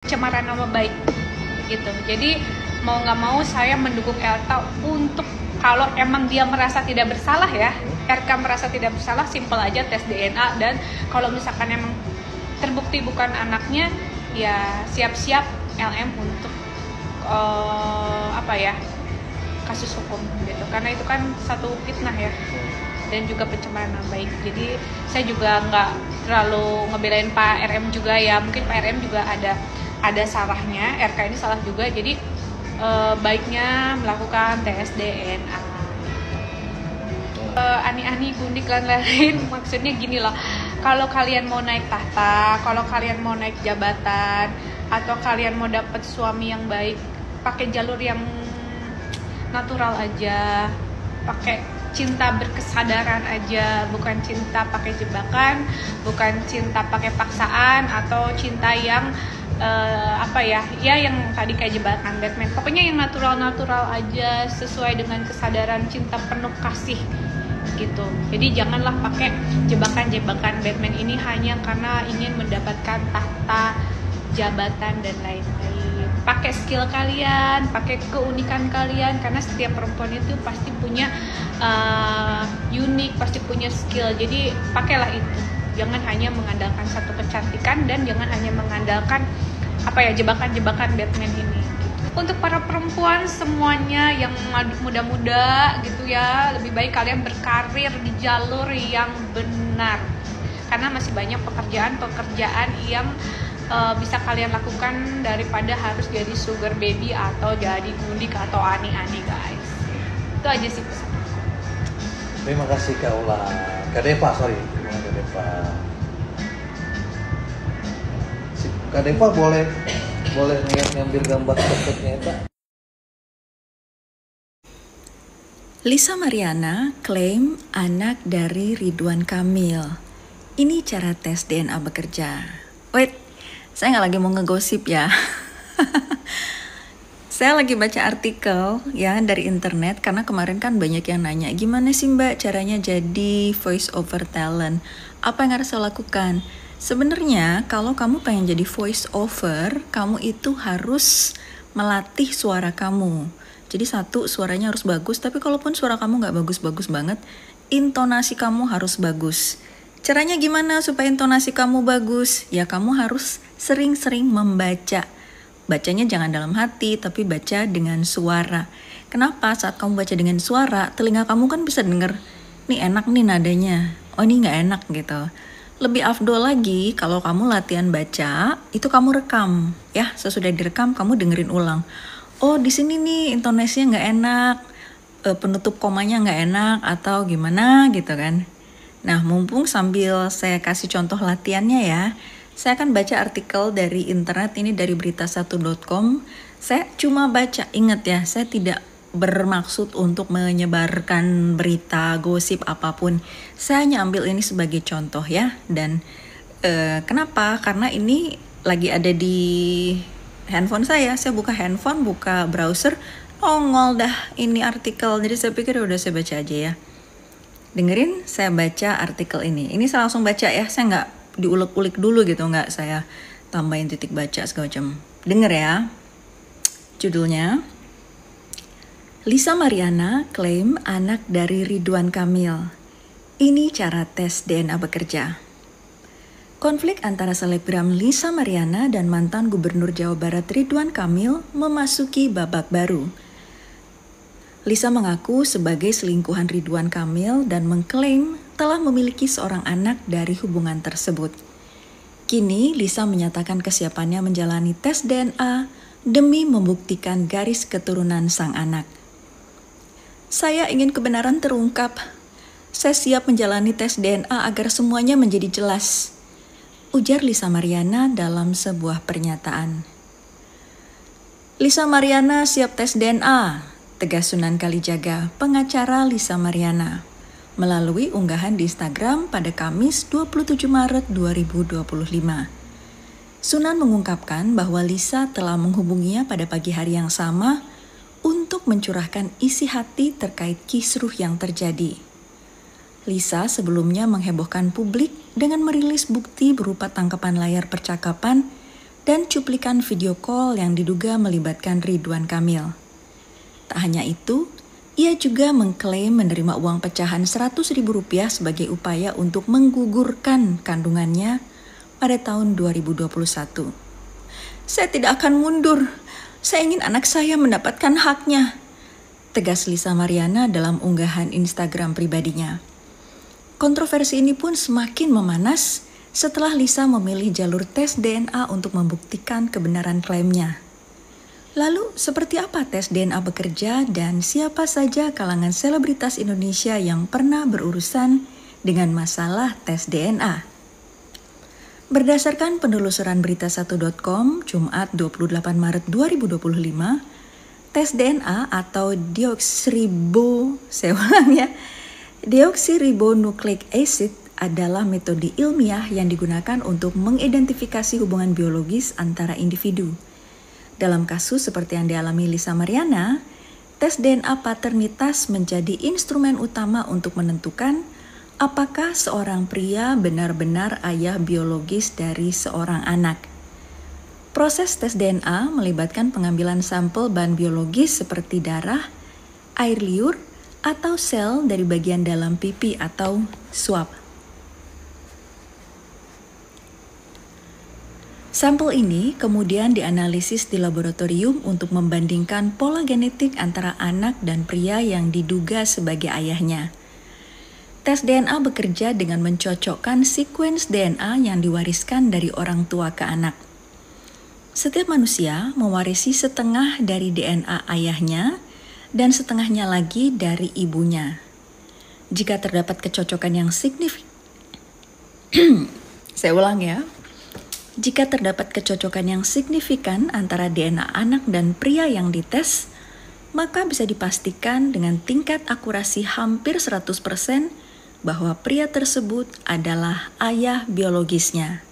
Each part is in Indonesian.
pencemaran nama baik gitu. Jadi mau nggak mau saya mendukung Elta untuk kalau emang dia merasa tidak bersalah ya, RK merasa tidak bersalah, simpel aja tes DNA, dan kalau misalkan emang terbukti bukan anaknya, ya siap-siap LM untuk kasus hukum gitu, karena itu kan satu fitnah ya dan juga pencemaran nama baik. Jadi saya juga nggak terlalu ngebelain Pak RM juga ya, mungkin Pak RM juga ada salahnya, RK ini salah juga, jadi baiknya melakukan tes DNA. Ani-ani gundik lain-lain maksudnya gini loh, kalau kalian mau naik tahta, kalau kalian mau naik jabatan, atau kalian mau dapet suami yang baik, pakai jalur yang natural aja, pakai cinta berkesadaran aja, bukan cinta pakai jebakan, bukan cinta pakai paksaan, atau cinta yang yang tadi kayak jebakan Batman. Pokoknya yang natural aja, sesuai dengan kesadaran cinta penuh kasih gitu. Jadi janganlah pakai jebakan Batman ini hanya karena ingin mendapatkan tahta, jabatan dan lain-lain. Pakai skill kalian, pakai keunikan kalian, karena setiap perempuan itu pasti punya unik, pasti punya skill. Jadi pakailah itu. Jangan hanya mengandalkan satu kecantikan, dan jangan hanya mengandalkan jebakan-jebakan Batman ini. Untuk para perempuan semuanya yang muda-muda gitu ya, lebih baik kalian berkarir di jalur yang benar, karena masih banyak pekerjaan yang bisa kalian lakukan daripada harus jadi sugar baby atau jadi gundik atau ani-ani guys. Itu aja sih pesan. Terima kasih Kak Ula. Kak Deva. Kak Deva boleh ngambil gambar perfectnya Pak. Lisa Mariana klaim anak dari Ridwan Kamil. Ini cara tes DNA bekerja. Wait, saya nggak lagi mau ngegosip ya. Saya lagi baca artikel ya dari internet, karena kemarin kan banyak yang nanya, gimana sih Mbak caranya jadi voice over talent? Apa yang harus saya lakukan? Sebenarnya kalau kamu pengen jadi voice over, kamu itu harus melatih suara kamu. Jadi satu, suaranya harus bagus, tapi kalaupun suara kamu nggak bagus-bagus banget, intonasi kamu harus bagus. Caranya gimana supaya intonasi kamu bagus? Ya kamu harus sering-sering membaca. Bacanya jangan dalam hati, tapi baca dengan suara. Kenapa? Saat kamu baca dengan suara, telinga kamu kan bisa denger, nih enak nih nadanya, oh ini nggak enak gitu. Lebih afdol lagi kalau kamu latihan baca, itu kamu rekam. Ya, sesudah direkam kamu dengerin ulang. Oh di sini nih intonasinya nggak enak, penutup komanya nggak enak, atau gimana gitu kan. Nah mumpung sambil saya kasih contoh latihannya ya, saya akan baca artikel dari internet ini dari berita1.com. Saya cuma baca, ingat ya, saya tidak bermaksud untuk menyebarkan berita, gosip apapun. Saya hanya ambil ini sebagai contoh ya. Dan kenapa? Karena ini lagi ada di handphone saya buka handphone, buka browser, nongol dah ini artikel. Jadi saya pikir udah saya baca aja ya. Dengerin saya baca artikel ini. Ini saya langsung baca ya, saya nggak diulik-ulik dulu gitu, nggak saya tambahin titik baca segala macam. Denger ya. Judulnya, Lisa Mariana klaim anak dari Ridwan Kamil. Ini cara tes DNA bekerja. Konflik antara selebgram Lisa Mariana dan mantan Gubernur Jawa Barat Ridwan Kamil memasuki babak baru. Lisa mengaku sebagai selingkuhan Ridwan Kamil dan mengklaim telah memiliki seorang anak dari hubungan tersebut. Kini Lisa menyatakan kesiapannya menjalani tes DNA demi membuktikan garis keturunan sang anak. Saya ingin kebenaran terungkap. Saya siap menjalani tes DNA agar semuanya menjadi jelas, ujar Lisa Mariana dalam sebuah pernyataan. Lisa Mariana siap tes DNA, tegas Sunan Kalijaga, pengacara Lisa Mariana, melalui unggahan di Instagram pada Kamis 27 Maret 2025. Sunan mengungkapkan bahwa Lisa telah menghubunginya pada pagi hari yang sama untuk mencurahkan isi hati terkait kisruh yang terjadi. Lisa sebelumnya menghebohkan publik dengan merilis bukti berupa tangkapan layar percakapan dan cuplikan video call yang diduga melibatkan Ridwan Kamil. Tak hanya itu, ia juga mengklaim menerima uang pecahan Rp100.000 sebagai upaya untuk menggugurkan kandungannya pada tahun 2021. Saya tidak akan mundur. Saya ingin anak saya mendapatkan haknya, tegas Lisa Mariana dalam unggahan Instagram pribadinya. Kontroversi ini pun semakin memanas setelah Lisa memilih jalur tes DNA untuk membuktikan kebenaran klaimnya. Lalu, seperti apa tes DNA bekerja dan siapa saja kalangan selebritas Indonesia yang pernah berurusan dengan masalah tes DNA? Berdasarkan penelusuran berita1.com, Jumat 28 Maret 2025, tes DNA atau deoksiribonucleic acid adalah metode ilmiah yang digunakan untuk mengidentifikasi hubungan biologis antara individu. Dalam kasus seperti yang dialami Lisa Mariana, tes DNA paternitas menjadi instrumen utama untuk menentukan apakah seorang pria benar-benar ayah biologis dari seorang anak. Proses tes DNA melibatkan pengambilan sampel bahan biologis seperti darah, air liur, atau sel dari bagian dalam pipi atau swab. Sampel ini kemudian dianalisis di laboratorium untuk membandingkan pola genetik antara anak dan pria yang diduga sebagai ayahnya. Tes DNA bekerja dengan mencocokkan sekuens DNA yang diwariskan dari orang tua ke anak. Setiap manusia mewarisi setengah dari DNA ayahnya dan setengahnya lagi dari ibunya. Jika terdapat kecocokan yang signifikan, saya ulang ya. Jika terdapat kecocokan yang signifikan antara DNA anak dan pria yang dites, maka bisa dipastikan dengan tingkat akurasi hampir 100% bahwa pria tersebut adalah ayah biologisnya.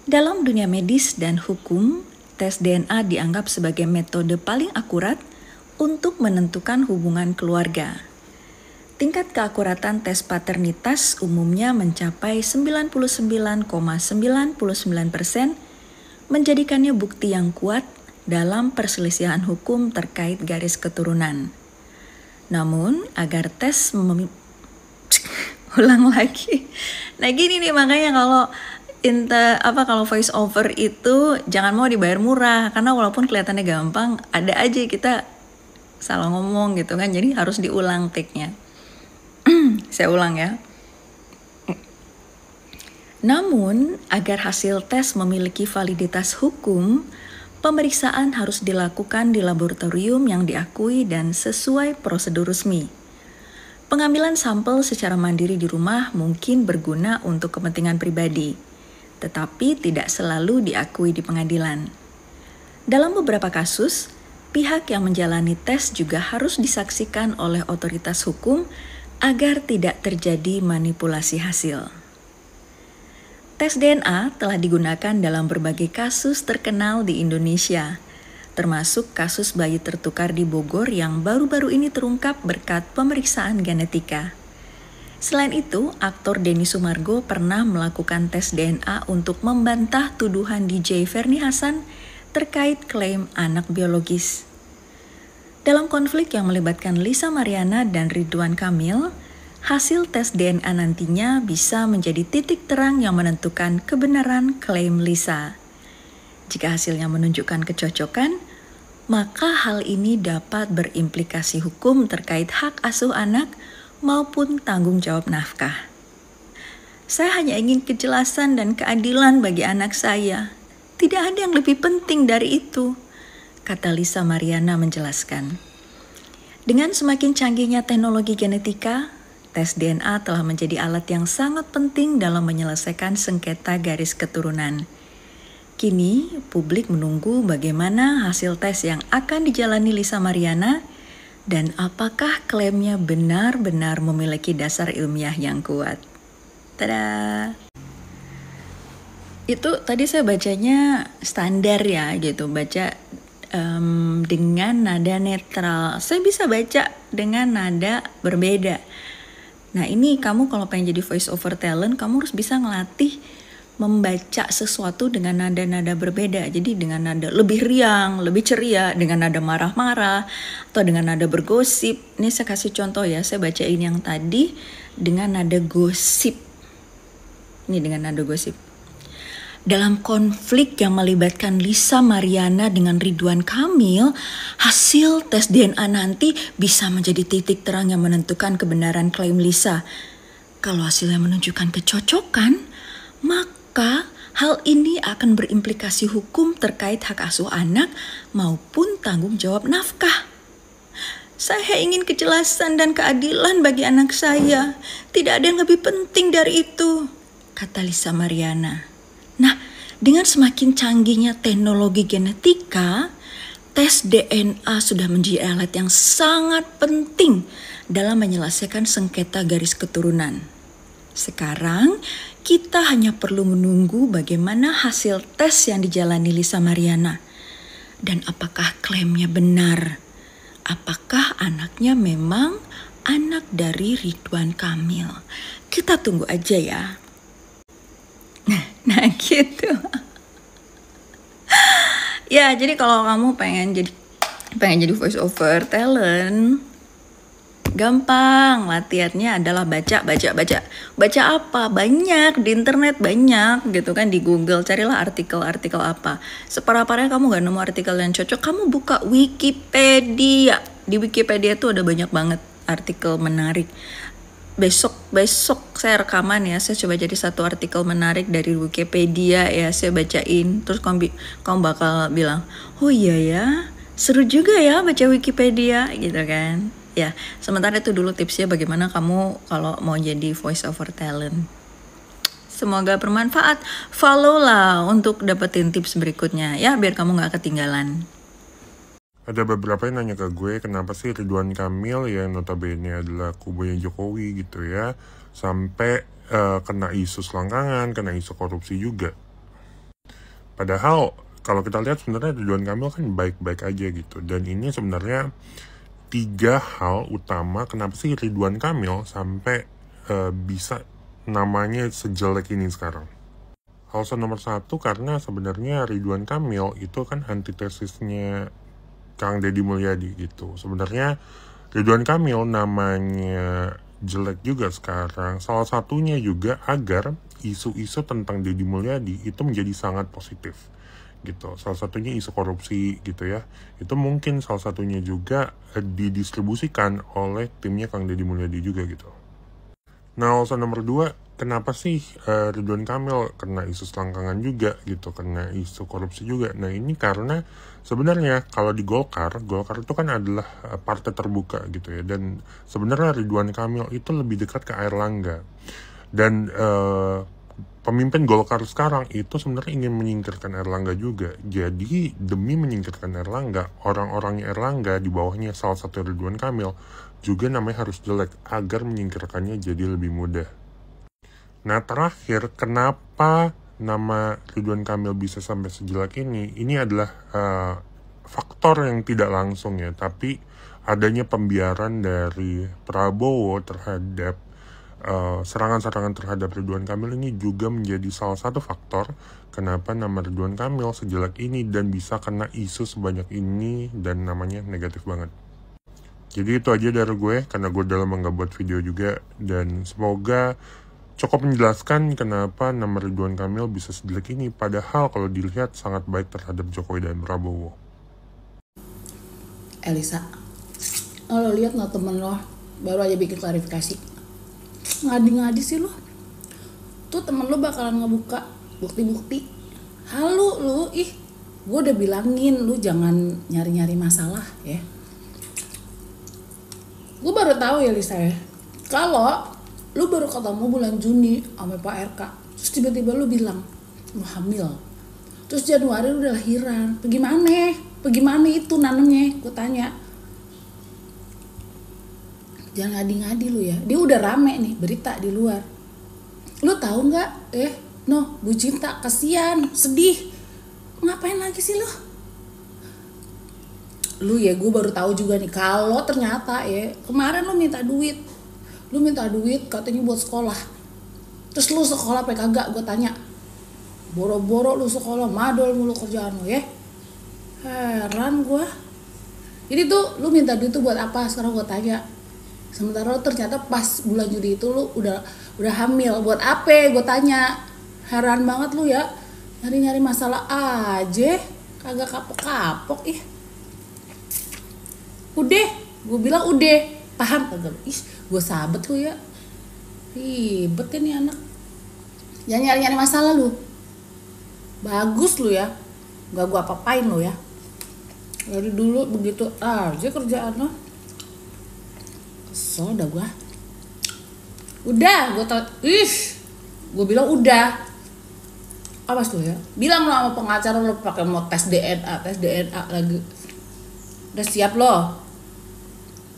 Dalam dunia medis dan hukum, tes DNA dianggap sebagai metode paling akurat untuk menentukan hubungan keluarga. Tingkat keakuratan tes paternitas umumnya mencapai 99,99%, menjadikannya bukti yang kuat dalam perselisihan hukum terkait garis keturunan. Namun, agar tes ulang lagi. Nah, gini nih makanya kalau voice over itu jangan mau dibayar murah, karena walaupun kelihatannya gampang, ada aja kita salah ngomong gitu kan. Jadi harus diulang take-nya. Saya ulang ya. Namun, agar hasil tes memiliki validitas hukum, pemeriksaan harus dilakukan di laboratorium yang diakui dan sesuai prosedur resmi. Pengambilan sampel secara mandiri di rumah mungkin berguna untuk kepentingan pribadi, tetapi tidak selalu diakui di pengadilan. Dalam beberapa kasus, pihak yang menjalani tes juga harus disaksikan oleh otoritas hukum agar tidak terjadi manipulasi hasil. Tes DNA telah digunakan dalam berbagai kasus terkenal di Indonesia, termasuk kasus bayi tertukar di Bogor yang baru-baru ini terungkap berkat pemeriksaan genetika. Selain itu, aktor Denny Sumargo pernah melakukan tes DNA untuk membantah tuduhan DJ Ferny Hassan terkait klaim anak biologis. Dalam konflik yang melibatkan Lisa Mariana dan Ridwan Kamil, hasil tes DNA nantinya bisa menjadi titik terang yang menentukan kebenaran klaim Lisa. Jika hasilnya menunjukkan kecocokan, maka hal ini dapat berimplikasi hukum terkait hak asuh anak maupun tanggung jawab nafkah. Saya hanya ingin kejelasan dan keadilan bagi anak saya. Tidak ada yang lebih penting dari itu, kata Lisa Mariana menjelaskan. Dengan semakin canggihnya teknologi genetika, tes DNA telah menjadi alat yang sangat penting dalam menyelesaikan sengketa garis keturunan. Kini, publik menunggu bagaimana hasil tes yang akan dijalani Lisa Mariana dan apakah klaimnya benar-benar memiliki dasar ilmiah yang kuat. Tada! Itu tadi saya bacanya standar ya gitu, baca dengan nada netral. Saya bisa baca dengan nada berbeda. Nah ini kamu kalau pengen jadi voice over talent, kamu harus bisa ngelatih membaca sesuatu dengan nada-nada berbeda. Jadi dengan nada lebih riang, lebih ceria, dengan nada marah-marah, atau dengan nada bergosip. Ini saya kasih contoh ya, saya bacain yang tadi dengan nada gosip. Ini dengan nada gosip. Dalam konflik yang melibatkan Lisa Mariana dengan Ridwan Kamil, hasil tes DNA nanti bisa menjadi titik terang yang menentukan kebenaran klaim Lisa. Kalau hasilnya menunjukkan kecocokan, maka hal ini akan berimplikasi hukum terkait hak asuh anak maupun tanggung jawab nafkah. Saya ingin kejelasan dan keadilan bagi anak saya. Tidak ada yang lebih penting dari itu, kata Lisa Mariana. Nah, dengan semakin canggihnya teknologi genetika, tes DNA sudah menjadi alat yang sangat penting dalam menyelesaikan sengketa garis keturunan. Sekarang, kita hanya perlu menunggu bagaimana hasil tes yang dijalani Lisa Mariana. Dan apakah klaimnya benar? Apakah anaknya memang anak dari Ridwan Kamil? Kita tunggu aja ya. Nah gitu. Ya, jadi kalau kamu pengen jadi voice over talent, gampang. Latihannya adalah baca. Baca apa? Banyak di internet, banyak gitu kan, di Google. Carilah artikel-artikel apa. Separah-parahnya kamu gak nemu artikel yang cocok, kamu buka Wikipedia. Di Wikipedia tuh ada banyak banget artikel menarik. Besok saya rekaman ya, saya coba jadi satu artikel menarik dari Wikipedia ya, saya bacain. Terus kamu bakal bilang, oh iya ya, seru juga ya baca Wikipedia gitu kan. Ya, sementara itu dulu tipsnya bagaimana kamu kalau mau jadi voice over talent. Semoga bermanfaat. Follow lah untuk dapetin tips berikutnya ya, biar kamu gak ketinggalan. Ada beberapa yang nanya ke gue, kenapa sih Ridwan Kamil yang notabene adalah kubunya Jokowi gitu ya, sampai kena isu selangkangan, kena isu korupsi juga. Padahal kalau kita lihat sebenarnya Ridwan Kamil kan baik-baik aja gitu. Dan ini sebenarnya 3 hal utama kenapa sih Ridwan Kamil sampai bisa namanya sejelek ini sekarang. Alasan nomor 1, karena sebenarnya Ridwan Kamil itu kan antitesisnya Kang Deddy Mulyadi gitu. Sebenarnya Ridwan Kamil namanya jelek juga sekarang. Salah satunya juga agar isu-isu tentang Deddy Mulyadi itu menjadi sangat positif gitu. Salah satunya isu korupsi gitu ya. Itu mungkin salah satunya juga didistribusikan oleh timnya Kang Deddy Mulyadi juga gitu. Nah, alasan nomor 2, kenapa sih Ridwan Kamil kena isu selangkangan juga gitu, kena isu korupsi juga. Nah, ini karena sebenarnya kalau di Golkar itu kan adalah partai terbuka gitu ya. Dan sebenarnya Ridwan Kamil itu lebih dekat ke Airlangga. Dan pemimpin Golkar sekarang itu sebenarnya ingin menyingkirkan Airlangga juga. Jadi demi menyingkirkan Airlangga, orang-orangnya Airlangga di bawahnya salah satu Ridwan Kamil juga namanya harus jelek agar menyingkirkannya jadi lebih mudah. Nah, terakhir, kenapa nama Ridwan Kamil bisa sampai sejelek ini? Ini adalah faktor yang tidak langsung ya, tapi adanya pembiaran dari Prabowo terhadap serangan-serangan terhadap Ridwan Kamil ini juga menjadi salah satu faktor kenapa nama Ridwan Kamil sejelek ini dan bisa kena isu sebanyak ini dan namanya negatif banget. Jadi itu aja dari gue, karena gue udah lama gak buat video juga, dan semoga cukup menjelaskan kenapa nama Ridwan Kamil bisa sejelek ini, padahal kalau dilihat sangat baik terhadap Jokowi dan Prabowo. Elisa, lo lihat nggak temen lo baru aja bikin klarifikasi, ngadi-ngadi sih lo. Tuh temen lo bakalan ngebuka bukti-bukti. Halu lo, gue udah bilangin lu jangan nyari-nyari masalah ya. Gue baru tahu ya Lisa ya, kalau lu baru ketemu bulan Juni sama Pak RK, terus tiba-tiba lu bilang lu hamil, terus Januari lu udah lahiran, Bagaimana itu nanemnya? Gue tanya. Jangan ngadi-ngadi lu ya. Dia udah rame nih berita di luar. Lu tahu nggak? Bu Cinta kasihan, sedih. Ngapain lagi sih lu? Lu ya, gue baru tahu juga nih kalau ternyata ya kemarin lu minta duit katanya buat sekolah, terus lu sekolah apa kagak? Gue tanya, Boro-boro lu sekolah, madol mulu kerjaan lu ya. Heran gua. Jadi tuh lu minta duit tuh buat apa? Sekarang gua tanya. Sementara lu ternyata pas bulan Juli itu lu udah hamil. Buat apa? Gua tanya. Heran banget lu ya. Nyari-nyari masalah aja. Kagak kapok-kapok ih. Udah, gua bilang udah. Paham kagak? Ih, gua sahabat lu ya. Ribet ini anak. Jangan nyari-nyari masalah lu. Bagus lu ya. Gak gua apa-apain lu ya. Dari dulu begitu aja kerjaan lo. Kesel dah gua. Udah, gua bilang udah. Awas lu ya. Bilang lo sama pengacara lo pakai mau tes DNA lagi. Udah siap lo.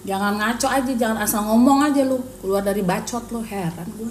Jangan ngaco aja, jangan asal ngomong aja lu. Keluar dari bacot lo, heran gua.